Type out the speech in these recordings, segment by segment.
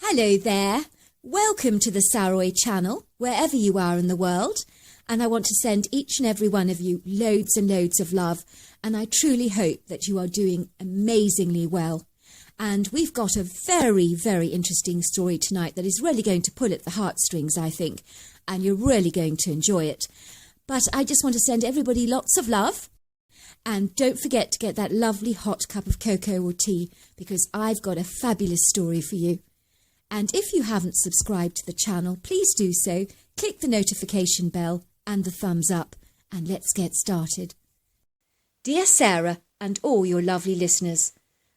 Hello there. Welcome to the Saroy channel, wherever you are in the world. And I want to send each and every one of you loads and loads of love. And I truly hope that you are doing amazingly well. And we've got a very, very interesting story tonight that is really going to pull at the heartstrings, I think. And you're really going to enjoy it. But I just want to send everybody lots of love. And don't forget to get that lovely hot cup of cocoa or tea, because I've got a fabulous story for you. And if you haven't subscribed to the channel, please do so. Click the notification bell and the thumbs up, and let's get started. Dear Sarah and all your lovely listeners,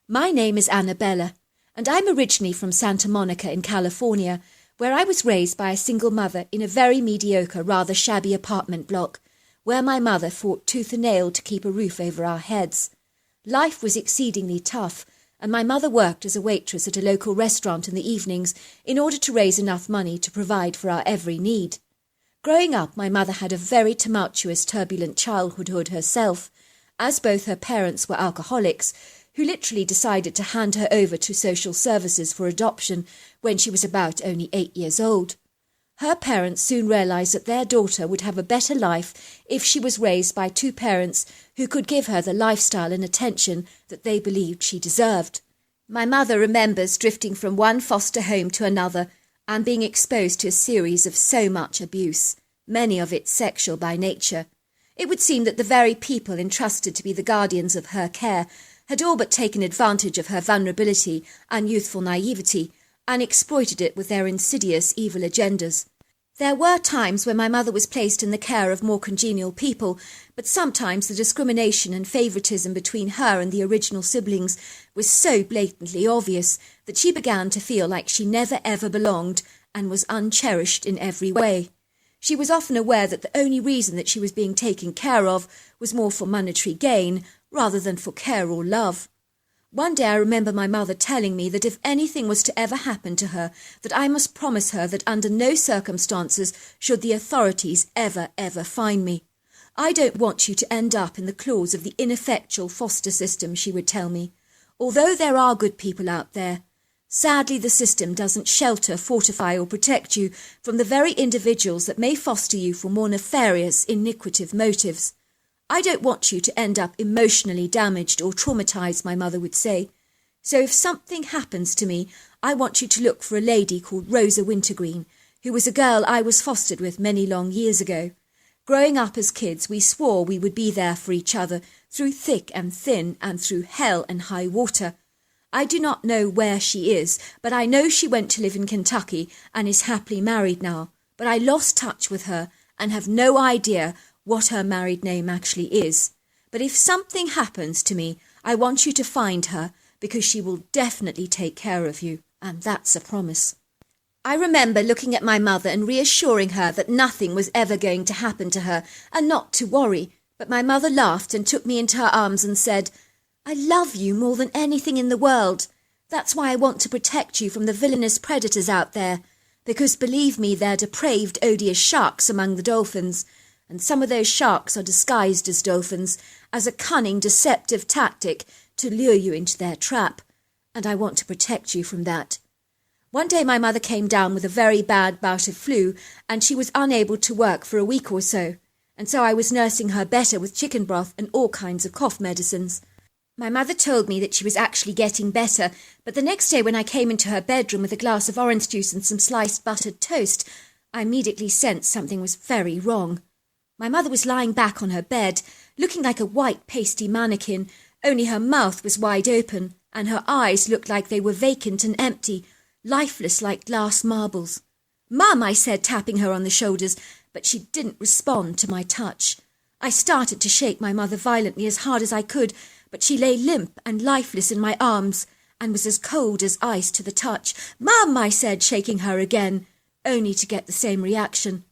my name is Annabella, and I'm originally from Santa Monica in California, where I was raised by a single mother in a very mediocre, rather shabby apartment block, where my mother fought tooth and nail to keep a roof over our heads. Life was exceedingly tough, and my mother worked as a waitress at a local restaurant in the evenings in order to raise enough money to provide for our every need. Growing up, my mother had a very tumultuous, turbulent childhood herself, as both her parents were alcoholics, who literally decided to hand her over to social services for adoption when she was about only 8 years old. Her parents soon realised that their daughter would have a better life if she was raised by two parents who could give her the lifestyle and attention that they believed she deserved. My mother remembers drifting from one foster home to another and being exposed to a series of so much abuse, many of it sexual by nature. It would seem that the very people entrusted to be the guardians of her care had all but taken advantage of her vulnerability and youthful naivety and exploited it with their insidious evil agendas. There were times when my mother was placed in the care of more congenial people, but sometimes the discrimination and favouritism between her and the original siblings was so blatantly obvious that she began to feel like she never ever belonged and was uncherished in every way. She was often aware that the only reason that she was being taken care of was more for monetary gain rather than for care or love. One day I remember my mother telling me that if anything was to ever happen to her, that I must promise her that under no circumstances should the authorities ever find me. I don't want you to end up in the claws of the ineffectual foster system, she would tell me. Although there are good people out there, sadly the system doesn't shelter, fortify or protect you from the very individuals that may foster you for more nefarious, iniquitous motives. I don't want you to end up emotionally damaged or traumatized, my mother would say. So if something happens to me, I want you to look for a lady called Rosa Wintergreen, who was a girl I was fostered with many long years ago. Growing up as kids, we swore we would be there for each other, through thick and thin and through hell and high water. I do not know where she is, but I know she went to live in Kentucky and is happily married now. But I lost touch with her and have no idea what her married name actually is. But if something happens to me, I want you to find her, because she will definitely take care of you, and that's a promise. I remember looking at my mother and reassuring her that nothing was ever going to happen to her, and not to worry, but my mother laughed and took me into her arms and said, "I love you more than anything in the world. That's why I want to protect you from the villainous predators out there, because believe me, they're depraved, odious sharks among the dolphins. And some of those sharks are disguised as dolphins, as a cunning, deceptive tactic to lure you into their trap. And I want to protect you from that." One day my mother came down with a very bad bout of flu, and she was unable to work for a week or so. And so I was nursing her better with chicken broth and all kinds of cough medicines. My mother told me that she was actually getting better, but the next day when I came into her bedroom with a glass of orange juice and some sliced buttered toast, I immediately sensed something was very wrong. My mother was lying back on her bed, looking like a white pasty mannequin, only her mouth was wide open, and her eyes looked like they were vacant and empty, lifeless like glass marbles. "Mum," I said, tapping her on the shoulders, but she didn't respond to my touch. I started to shake my mother violently as hard as I could, but she lay limp and lifeless in my arms, and was as cold as ice to the touch. "Mum," I said, shaking her again, only to get the same reaction.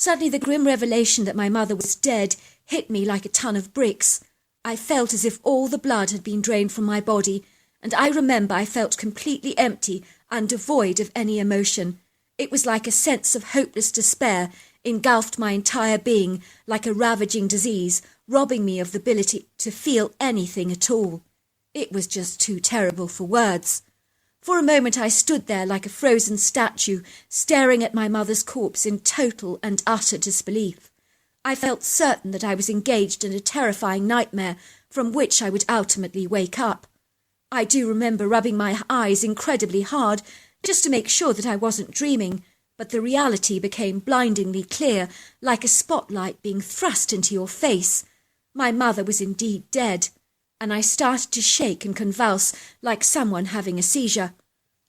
Suddenly the grim revelation that my mother was dead hit me like a ton of bricks. I felt as if all the blood had been drained from my body, and I remember I felt completely empty and devoid of any emotion. It was like a sense of hopeless despair engulfed my entire being like a ravaging disease, robbing me of the ability to feel anything at all. It was just too terrible for words. For a moment I stood there like a frozen statue, staring at my mother's corpse in total and utter disbelief. I felt certain that I was engaged in a terrifying nightmare from which I would ultimately wake up. I do remember rubbing my eyes incredibly hard just to make sure that I wasn't dreaming, but the reality became blindingly clear, like a spotlight being thrust into your face. My mother was indeed dead, and I started to shake and convulse like someone having a seizure.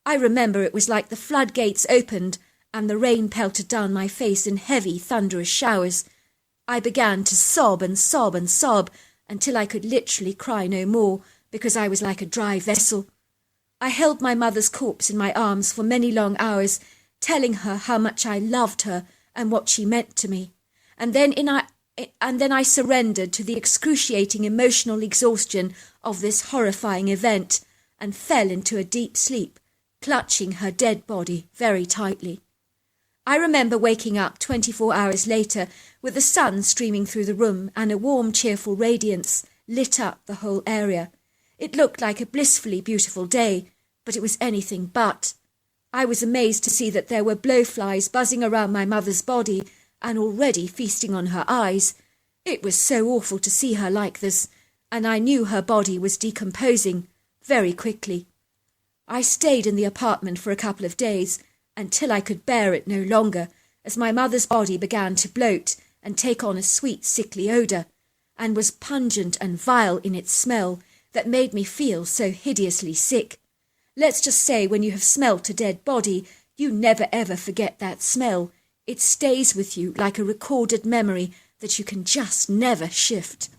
I remember it was like the floodgates opened and the rain pelted down my face in heavy, thunderous showers. I began to sob and sob and sob until I could literally cry no more because I was like a dry vessel. I held my mother's corpse in my arms for many long hours, telling her how much I loved her and what she meant to me. And then I surrendered to the excruciating emotional exhaustion of this horrifying event and fell into a deep sleep, clutching her dead body very tightly. I remember waking up 24 hours later with the sun streaming through the room and a warm, cheerful radiance lit up the whole area. It looked like a blissfully beautiful day, but it was anything but. I was amazed to see that there were blowflies buzzing around my mother's body and already feasting on her eyes. It was so awful to see her like this, and I knew her body was decomposing very quickly. I stayed in the apartment for a couple of days until I could bear it no longer, as my mother's body began to bloat and take on a sweet, sickly odour, and was pungent and vile in its smell that made me feel so hideously sick. Let's just say when you have smelt a dead body, you never ever forget that smell. It stays with you like a recorded memory that you can just never shift.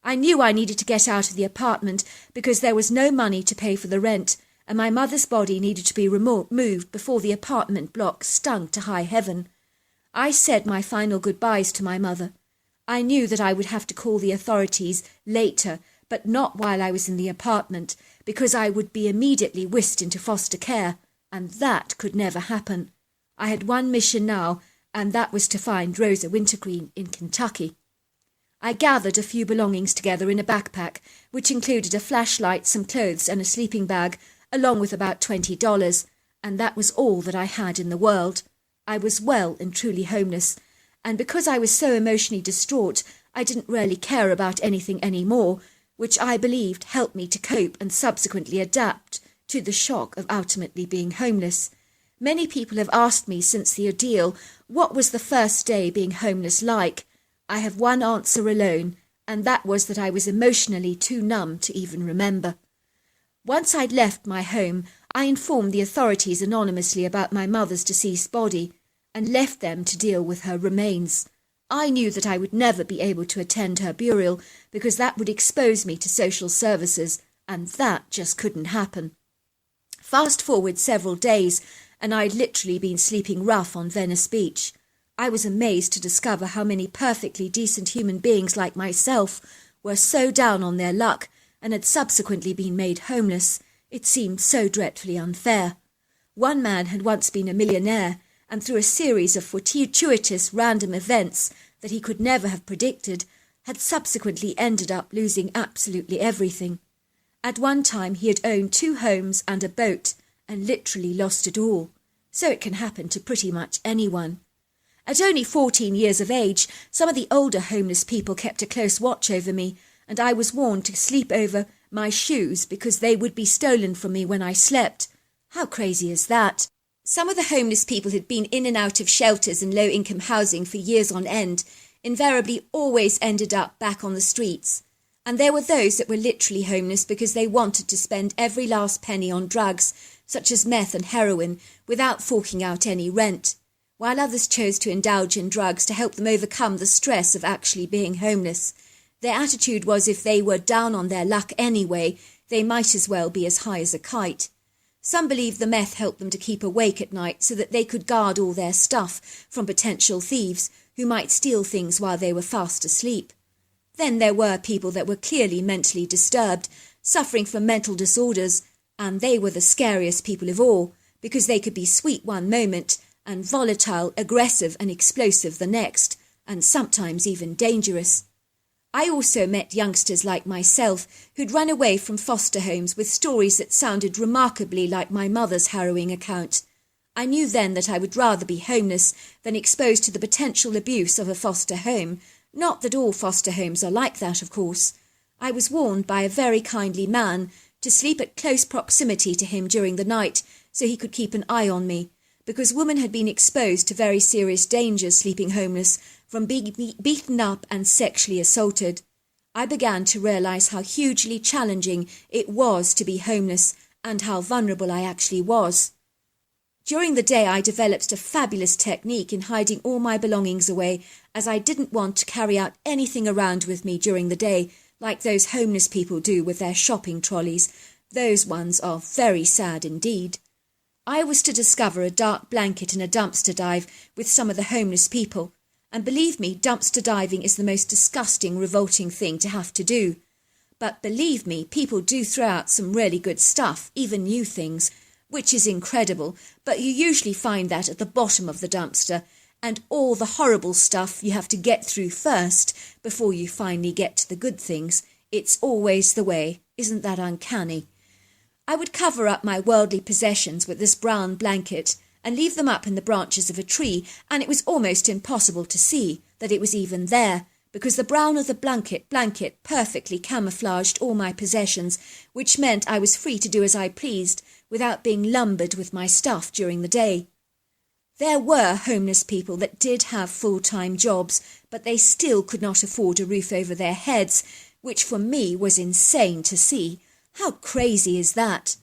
I knew I needed to get out of the apartment because there was no money to pay for the rent, and my mother's body needed to be moved before the apartment block stunk to high heaven. I said my final goodbyes to my mother. I knew that I would have to call the authorities later, but not while I was in the apartment, because I would be immediately whisked into foster care, and that could never happen. I had one mission now, and that was to find Rosa Wintergreen in Kentucky. I gathered a few belongings together in a backpack, which included a flashlight, some clothes, and a sleeping bag, along with about $20, and that was all that I had in the world. I was well and truly homeless, and because I was so emotionally distraught, I didn't really care about anything anymore, which I believed helped me to cope and subsequently adapt to the shock of ultimately being homeless. Many people have asked me since the ordeal, what was the first day being homeless like? I have one answer alone, and that was that I was emotionally too numb to even remember. Once I'd left my home, I informed the authorities anonymously about my mother's deceased body and left them to deal with her remains. I knew that I would never be able to attend her burial because that would expose me to social services, and that just couldn't happen. Fast forward several days, and I'd literally been sleeping rough on Venice Beach. I was amazed to discover how many perfectly decent human beings like myself were so down on their luck and had subsequently been made homeless. It seemed so dreadfully unfair. One man had once been a millionaire, and through a series of fortuitous random events that he could never have predicted, had subsequently ended up losing absolutely everything. At one time he had owned 2 homes and a boat, and literally lost it all. So it can happen to pretty much anyone. At only 14 years of age, some of the older homeless people kept a close watch over me, and I was warned to sleep over my shoes because they would be stolen from me when I slept. How crazy is that? Some of the homeless people had been in and out of shelters and low-income housing for years on end, invariably always ended up back on the streets. And there were those that were literally homeless because they wanted to spend every last penny on drugs, such as meth and heroin, without forking out any rent, while others chose to indulge in drugs to help them overcome the stress of actually being homeless. Their attitude was if they were down on their luck anyway, they might as well be as high as a kite. Some believed the meth helped them to keep awake at night so that they could guard all their stuff from potential thieves who might steal things while they were fast asleep. Then there were people that were clearly mentally disturbed, suffering from mental disorders, and they were the scariest people of all because they could be sweet one moment and volatile, aggressive and explosive the next, and sometimes even dangerous. I also met youngsters like myself who'd run away from foster homes with stories that sounded remarkably like my mother's harrowing account. I knew then that I would rather be homeless than exposed to the potential abuse of a foster home. Not that all foster homes are like that, of course. I was warned by a very kindly man to sleep at close proximity to him during the night so he could keep an eye on me, because women had been exposed to very serious dangers sleeping homeless, from being beaten up and sexually assaulted. I began to realise how hugely challenging it was to be homeless and how vulnerable I actually was. During the day I developed a fabulous technique in hiding all my belongings away, as I didn't want to carry out anything around with me during the day, like those homeless people do with their shopping trolleys. Those ones are very sad indeed. I was to discover a dark blanket in a dumpster dive with some of the homeless people, and believe me, dumpster diving is the most disgusting, revolting thing to have to do. But believe me, people do throw out some really good stuff, even new things, which is incredible, but you usually find that at the bottom of the dumpster, and all the horrible stuff you have to get through first before you finally get to the good things. It's always the way. Isn't that uncanny? I would cover up my worldly possessions with this brown blanket and leave them up in the branches of a tree, and it was almost impossible to see that it was even there, because the brown of the blanket perfectly camouflaged all my possessions, which meant I was free to do as I pleased without being lumbered with my stuff during the day. There were homeless people that did have full-time jobs, but they still could not afford a roof over their heads, which for me was insane to see. How crazy is that?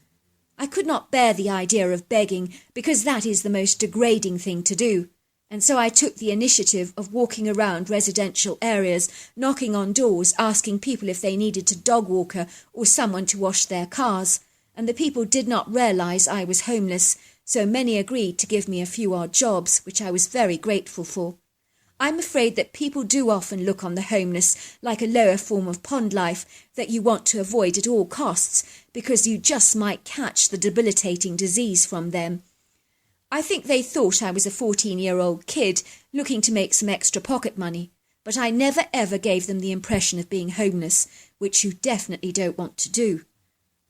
I could not bear the idea of begging, because that is the most degrading thing to do. And so I took the initiative of walking around residential areas, knocking on doors, asking people if they needed a dog walker or someone to wash their cars. And the people did not realise I was homeless, so many agreed to give me a few odd jobs, which I was very grateful for. I'm afraid that people do often look on the homeless like a lower form of pond life that you want to avoid at all costs, because you just might catch the debilitating disease from them. I think they thought I was a 14-year-old kid looking to make some extra pocket money, but I never ever gave them the impression of being homeless, which you definitely don't want to do.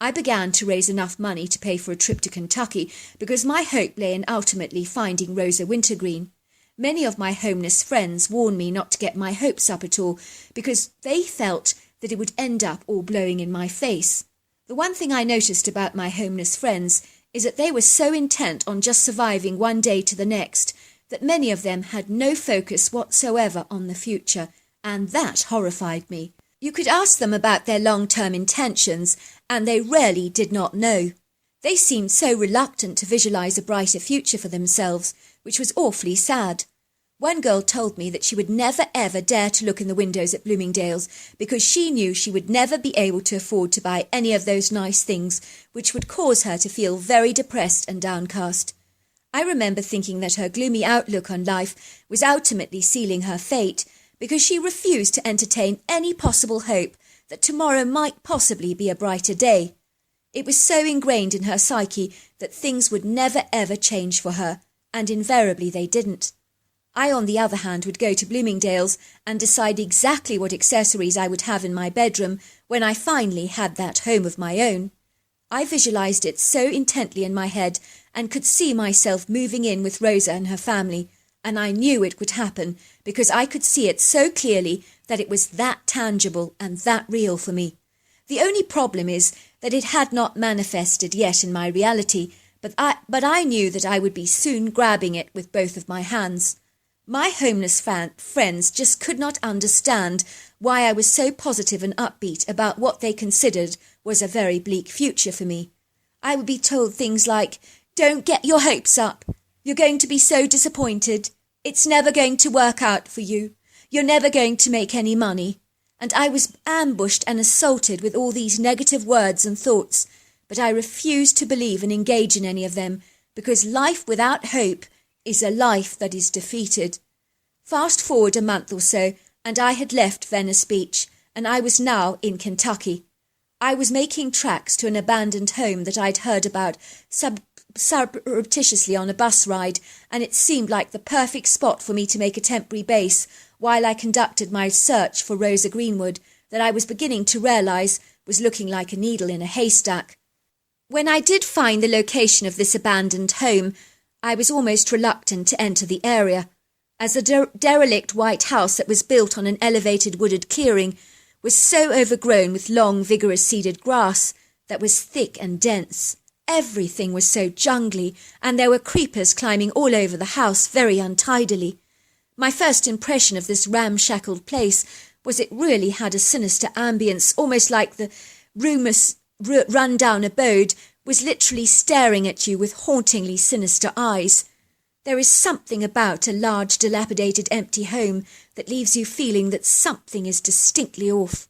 I began to raise enough money to pay for a trip to Kentucky, because my hope lay in ultimately finding Rosa Wintergreen. Many of my homeless friends warned me not to get my hopes up at all, because they felt that it would end up all blowing in my face. The one thing I noticed about my homeless friends is that they were so intent on just surviving one day to the next that many of them had no focus whatsoever on the future, and that horrified me. You could ask them about their long-term intentions, and they really did not know. They seemed so reluctant to visualise a brighter future for themselves, which was awfully sad. One girl told me that she would never ever dare to look in the windows at Bloomingdale's because she knew she would never be able to afford to buy any of those nice things, which would cause her to feel very depressed and downcast. I remember thinking that her gloomy outlook on life was ultimately sealing her fate, because she refused to entertain any possible hope that tomorrow might possibly be a brighter day. It was so ingrained in her psyche that things would never ever change for her, and invariably they didn't. I, on the other hand, would go to Bloomingdale's and decide exactly what accessories I would have in my bedroom when I finally had that home of my own. I visualised it so intently in my head and could see myself moving in with Rosa and her family, and I knew it would happen because I could see it so clearly that it was that tangible and that real for me. The only problem is that it had not manifested yet in my reality, but I knew that I would be soon grabbing it with both of my hands. My homeless friends just could not understand why I was so positive and upbeat about what they considered was a very bleak future for me. I would be told things like, "Don't get your hopes up. You're going to be so disappointed. It's never going to work out for you. You're never going to make any money." And I was ambushed and assaulted with all these negative words and thoughts, but I refused to believe and engage in any of them, because life without hope is a life that is defeated. Fast forward a month or so, and I had left Venice Beach, and I was now in Kentucky. I was making tracks to an abandoned home that I'd heard about surreptitiously on a bus ride, and it seemed like the perfect spot for me to make a temporary base, while I conducted my search for Rosa Greenwood that I was beginning to realise was looking like a needle in a haystack. When I did find the location of this abandoned home, I was almost reluctant to enter the area, as the derelict white house that was built on an elevated wooded clearing was so overgrown with long, vigorous seeded grass that was thick and dense. Everything was so jungly, and there were creepers climbing all over the house very untidily. My first impression of this ramshackled place was it really had a sinister ambience, almost like the run-down abode was literally staring at you with hauntingly sinister eyes. There is something about a large, dilapidated, empty home that leaves you feeling that something is distinctly off.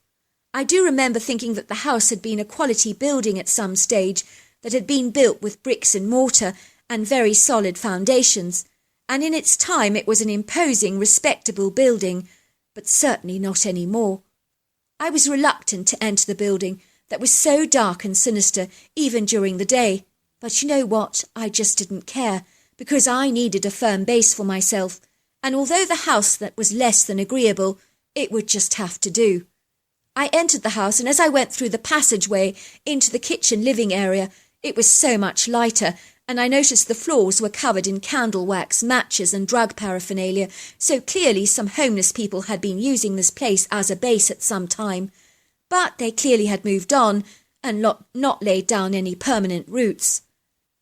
I do remember thinking that the house had been a quality building at some stage, that had been built with bricks and mortar and very solid foundations, and in its time it was an imposing, respectable building, but certainly not any more. I was reluctant to enter the building that was so dark and sinister even during the day, but you know what, I just didn't care, because I needed a firm base for myself, and although the house that was less than agreeable, it would just have to do. I entered the house, and as I went through the passageway into the kitchen living area, it was so much lighter, and I noticed the floors were covered in candle wax, matches and drug paraphernalia, so clearly some homeless people had been using this place as a base at some time. But they clearly had moved on and not laid down any permanent roots.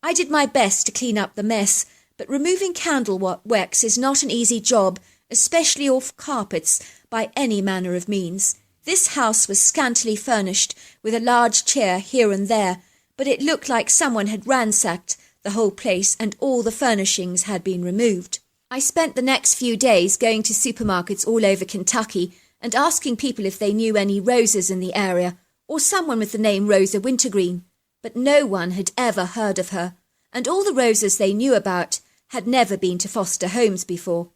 I did my best to clean up the mess, but removing candle wax is not an easy job, especially off carpets, by any manner of means. This house was scantily furnished, with a large chair here and there, but it looked like someone had ransacked the whole place and all the furnishings had been removed. I spent the next few days going to supermarkets all over Kentucky and asking people if they knew any Rosas in the area, or someone with the name Rosa Wintergreen, but no one had ever heard of her, and all the Rosas they knew about had never been to foster homes before.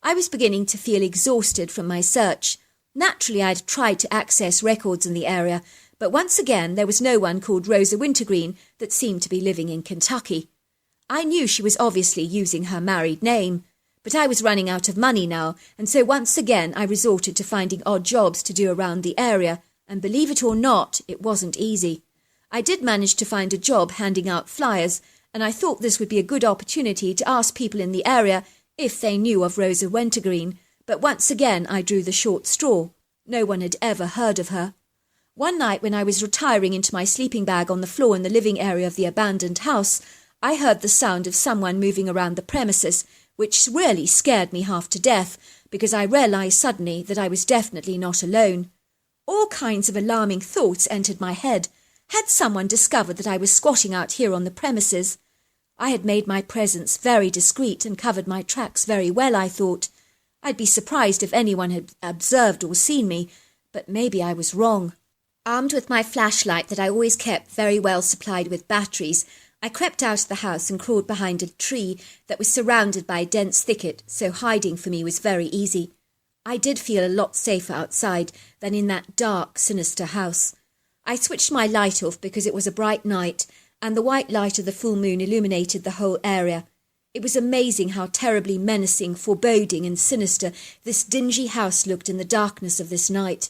I was beginning to feel exhausted from my search. Naturally, I had tried to access records in the area, but once again there was no one called Rosa Wintergreen that seemed to be living in Kentucky. I knew she was obviously using her married name, but I was running out of money now, and so once again I resorted to finding odd jobs to do around the area, and believe it or not, it wasn't easy. I did manage to find a job handing out flyers, and I thought this would be a good opportunity to ask people in the area if they knew of Rosa Wintergreen, but once again I drew the short straw. No one had ever heard of her. One night when I was retiring into my sleeping bag on the floor in the living area of the abandoned house, I heard the sound of someone moving around the premises, which really scared me half to death, because I realised suddenly that I was definitely not alone. All kinds of alarming thoughts entered my head. Had someone discovered that I was squatting out here on the premises? I had made my presence very discreet and covered my tracks very well, I thought. I'd be surprised if anyone had observed or seen me, but maybe I was wrong. Armed with my flashlight that I always kept very well supplied with batteries, I crept out of the house and crawled behind a tree that was surrounded by a dense thicket, so hiding for me was very easy. I did feel a lot safer outside than in that dark, sinister house. I switched my light off because it was a bright night, and the white light of the full moon illuminated the whole area. It was amazing how terribly menacing, foreboding and sinister this dingy house looked in the darkness of this night.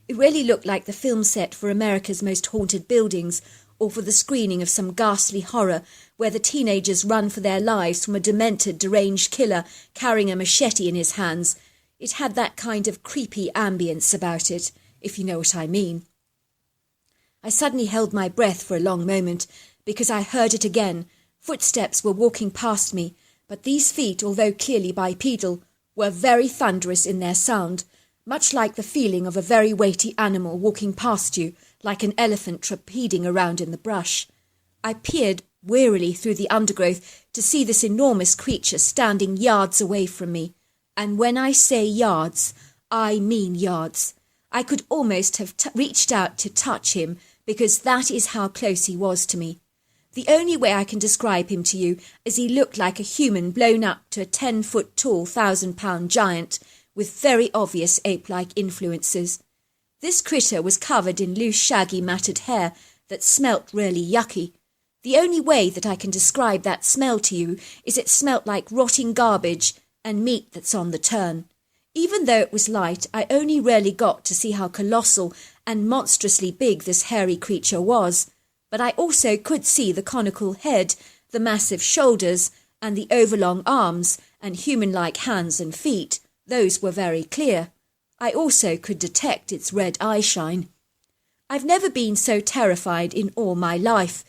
It really looked like the film set for America's Most Haunted Buildings, or for the screening of some ghastly horror where the teenagers run for their lives from a demented, deranged killer carrying a machete in his hands. It had that kind of creepy ambience about it, if you know what I mean. I suddenly held my breath for a long moment, because I heard it again. Footsteps were walking past me, but these feet, although clearly bipedal, were very thunderous in their sound, much like the feeling of a very weighty animal walking past you, like an elephant trapeding around in the brush. I peered wearily through the undergrowth to see this enormous creature standing yards away from me. And when I say yards, I mean yards. I could almost have reached out to touch him, because that is how close he was to me. The only way I can describe him to you is he looked like a human blown up to a 10-foot-tall, 1,000-pound giant, with very obvious ape-like influences. This critter was covered in loose, shaggy, matted hair that smelt really yucky. The only way that I can describe that smell to you is it smelt like rotting garbage and meat that's on the turn. Even though it was light, I only rarely got to see how colossal and monstrously big this hairy creature was, but I also could see the conical head, the massive shoulders, and the overlong arms and human-like hands and feet. Those were very clear. I also could detect its red eyeshine. I've never been so terrified in all my life.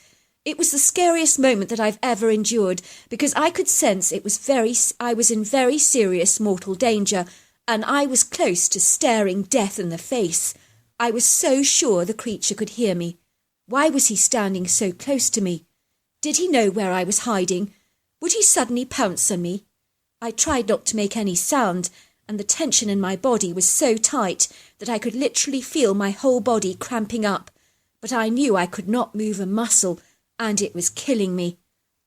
It was the scariest moment that I've ever endured, because I could sense I was in very serious mortal danger, and I was close to staring death in the face. I was so sure the creature could hear me. Why was he standing so close to me? Did he know where I was hiding? Would he suddenly pounce on me? I tried not to make any sound, and the tension in my body was so tight that I could literally feel my whole body cramping up. But I knew I could not move a muscle, and it was killing me.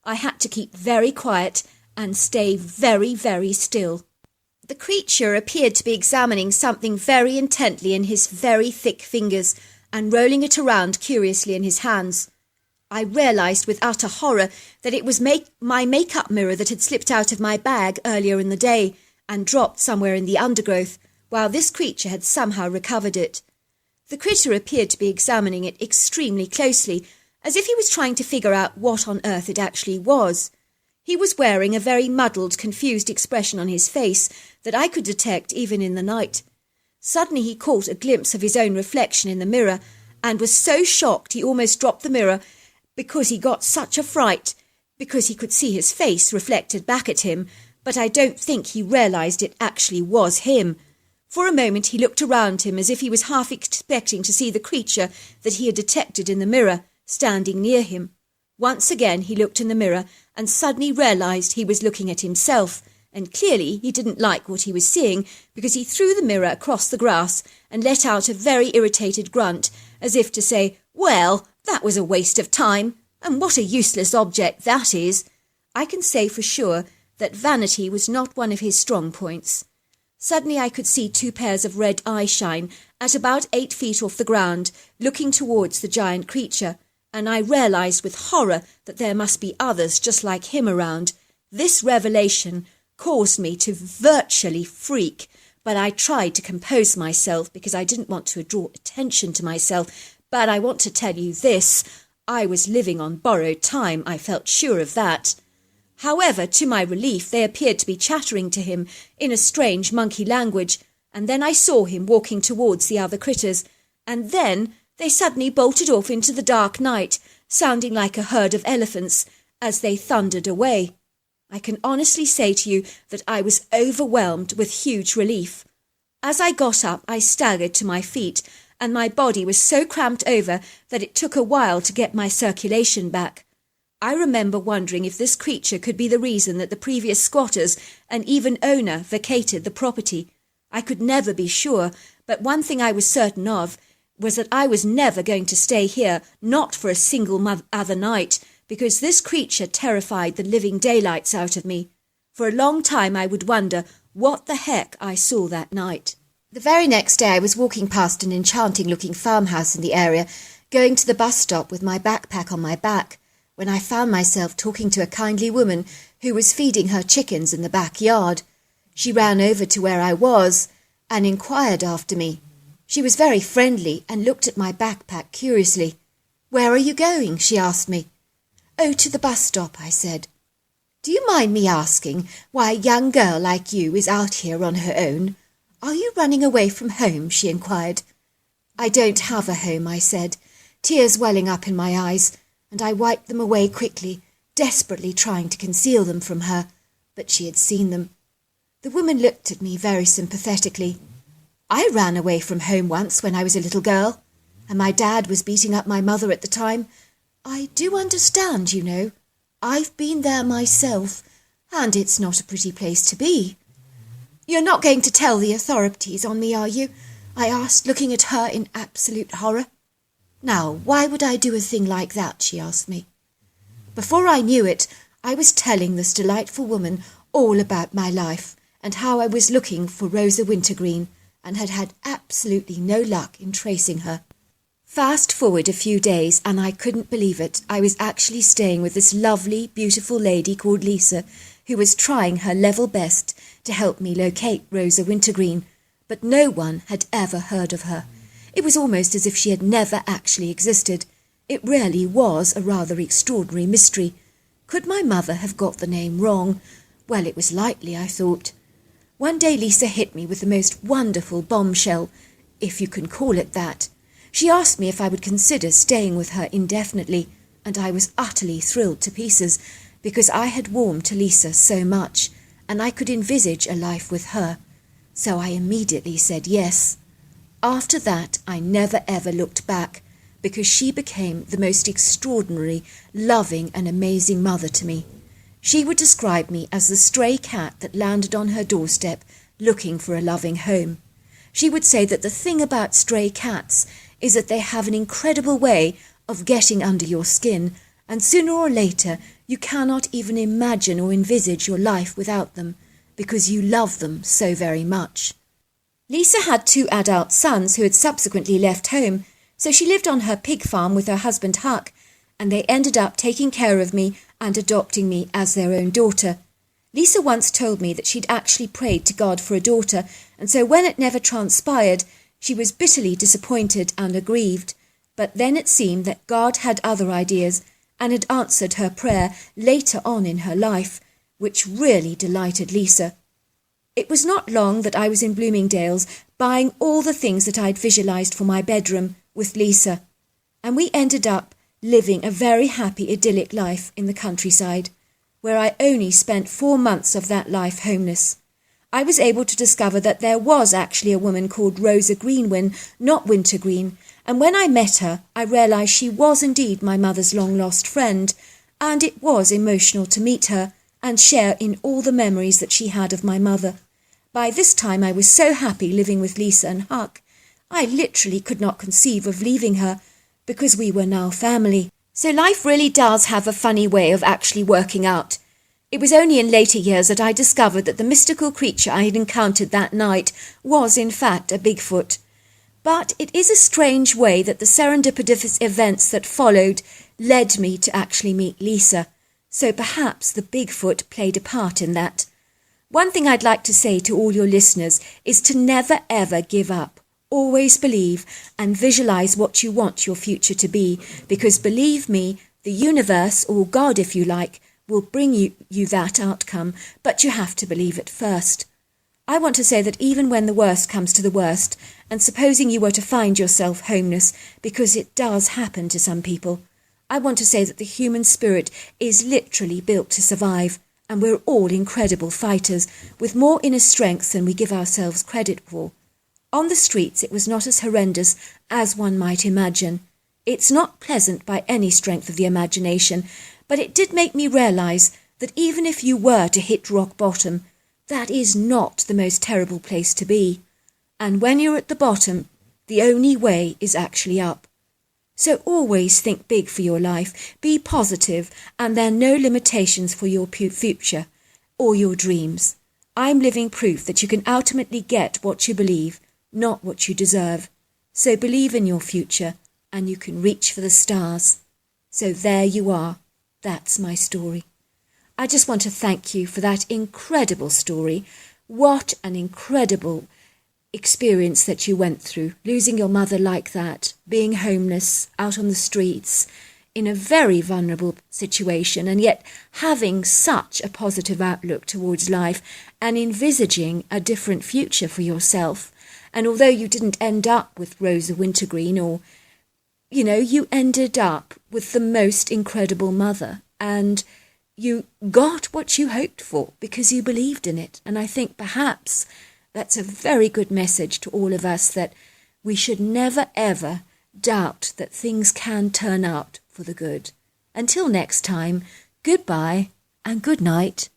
I had to keep very quiet and stay very, very still. The creature appeared to be examining something very intently in his very thick fingers and rolling it around curiously in his hands. I realised with utter horror that it was my makeup mirror that had slipped out of my bag earlier in the day and dropped somewhere in the undergrowth, while this creature had somehow recovered it. The critter appeared to be examining it extremely closely, as if he was trying to figure out what on earth it actually was. He was wearing a very muddled, confused expression on his face that I could detect even in the night. Suddenly he caught a glimpse of his own reflection in the mirror and was so shocked he almost dropped the mirror because he got such a fright, because he could see his face reflected back at him, but I don't think he realised it actually was him. For a moment he looked around him as if he was half expecting to see the creature that he had detected in the mirror standing near him. Once again he looked in the mirror and suddenly realised he was looking at himself, and clearly he didn't like what he was seeing, because he threw the mirror across the grass and let out a very irritated grunt, as if to say, "Well, that was a waste of time, and what a useless object that is." I can say for sure that vanity was not one of his strong points. Suddenly I could see 2 pairs of red eyeshine at about 8 feet off the ground, looking towards the giant creature, and I realised with horror that there must be others just like him around. This revelation caused me to virtually freak, but I tried to compose myself because I didn't want to draw attention to myself. But I want to tell you this, I was living on borrowed time, I felt sure of that. However, to my relief, they appeared to be chattering to him in a strange monkey language, and then I saw him walking towards the other critters, and then they suddenly bolted off into the dark night, sounding like a herd of elephants, as they thundered away. I can honestly say to you that I was overwhelmed with huge relief. As I got up, I staggered to my feet, and my body was so cramped over that it took a while to get my circulation back. I remember wondering if this creature could be the reason that the previous squatters and even owner vacated the property. I could never be sure, but one thing I was certain of was that I was never going to stay here, not for a single other night, because this creature terrified the living daylights out of me. For a long time I would wonder what the heck I saw that night. The very next day I was walking past an enchanting-looking farmhouse in the area, going to the bus stop with my backpack on my back, when I found myself talking to a kindly woman who was feeding her chickens in the backyard. She ran over to where I was and inquired after me. She was very friendly and looked at my backpack curiously. "Where are you going?" she asked me. "Oh, to the bus stop," I said. "Do you mind me asking why a young girl like you is out here on her own? Are you running away from home?" she inquired. "I don't have a home," I said, tears welling up in my eyes, and I wiped them away quickly, desperately trying to conceal them from her, but she had seen them. The woman looked at me very sympathetically. "I ran away from home once when I was a little girl, and my dad was beating up my mother at the time. I do understand, you know. I've been there myself, and it's not a pretty place to be." "You're not going to tell the authorities on me, are you?" I asked, looking at her in absolute horror. "Now, why would I do a thing like that?" she asked me. Before I knew it, I was telling this delightful woman all about my life and how I was looking for Rosa Wintergreen and had had absolutely no luck in tracing her. Fast forward a few days, and I couldn't believe it. I was actually staying with this lovely, beautiful lady called Lisa, who was trying her level best to help me locate Rosa Wintergreen, but no one had ever heard of her. It was almost as if she had never actually existed. It really was a rather extraordinary mystery. Could my mother have got the name wrong? Well, it was likely, I thought. One day Lisa hit me with the most wonderful bombshell, if you can call it that. She asked me if I would consider staying with her indefinitely, and I was utterly thrilled to pieces, because I had warmed to Lisa so much, and I could envisage a life with her. So I immediately said yes. After that, I never ever looked back, because she became the most extraordinary, loving and amazing mother to me. She would describe me as the stray cat that landed on her doorstep looking for a loving home. She would say that the thing about stray cats is that they have an incredible way of getting under your skin, and sooner or later you cannot even imagine or envisage your life without them, because you love them so very much. Lisa had 2 adult sons who had subsequently left home, so she lived on her pig farm with her husband Huck, and they ended up taking care of me and adopting me as their own daughter. Lisa once told me that she'd actually prayed to God for a daughter, and so when it never transpired, she was bitterly disappointed and aggrieved. But then it seemed that God had other ideas and had answered her prayer later on in her life, which really delighted Lisa. It was not long that I was in Bloomingdale's buying all the things that I'd visualised for my bedroom with Lisa, and we ended up living a very happy idyllic life in the countryside, where I only spent 4 months of that life homeless. I was able to discover that there was actually a woman called Rosa Greenwin, not Wintergreen, and when I met her, I realised she was indeed my mother's long-lost friend, and it was emotional to meet her and share in all the memories that she had of my mother. By this time I was so happy living with Lisa and Huck, I literally could not conceive of leaving her, because we were now family. So life really does have a funny way of actually working out. It was only in later years that I discovered that the mystical creature I had encountered that night was in fact a Bigfoot. But it is a strange way that the serendipitous events that followed led me to actually meet Lisa. So perhaps the Bigfoot played a part in that. One thing I'd like to say to all your listeners is to never ever give up. Always believe and visualize what you want your future to be, because believe me, the universe, or God if you like, will bring you that outcome, but you have to believe it first. I want to say that even when the worst comes to the worst, and supposing you were to find yourself homeless, because it does happen to some people, I want to say that the human spirit is literally built to survive, and we're all incredible fighters, with more inner strength than we give ourselves credit for. On the streets it was not as horrendous as one might imagine. It's not pleasant by any strength of the imagination, but it did make me realise that even if you were to hit rock bottom, that is not the most terrible place to be. And when you're at the bottom, the only way is actually up. So always think big for your life, be positive, and there are no limitations for your future or your dreams. I'm living proof that you can ultimately get what you believe, not what you deserve. So believe in your future, and you can reach for the stars. So there you are. That's my story. I just want to thank you for that incredible story. What an incredible experience that you went through, losing your mother like that, being homeless, out on the streets, in a very vulnerable situation, and yet having such a positive outlook towards life and envisaging a different future for yourself. And although you didn't end up with Rosa Wintergreen you ended up with the most incredible mother, and you got what you hoped for because you believed in it. And I think perhaps that's a very good message to all of us, that we should never ever doubt that things can turn out for the good. Until next time, goodbye and good night.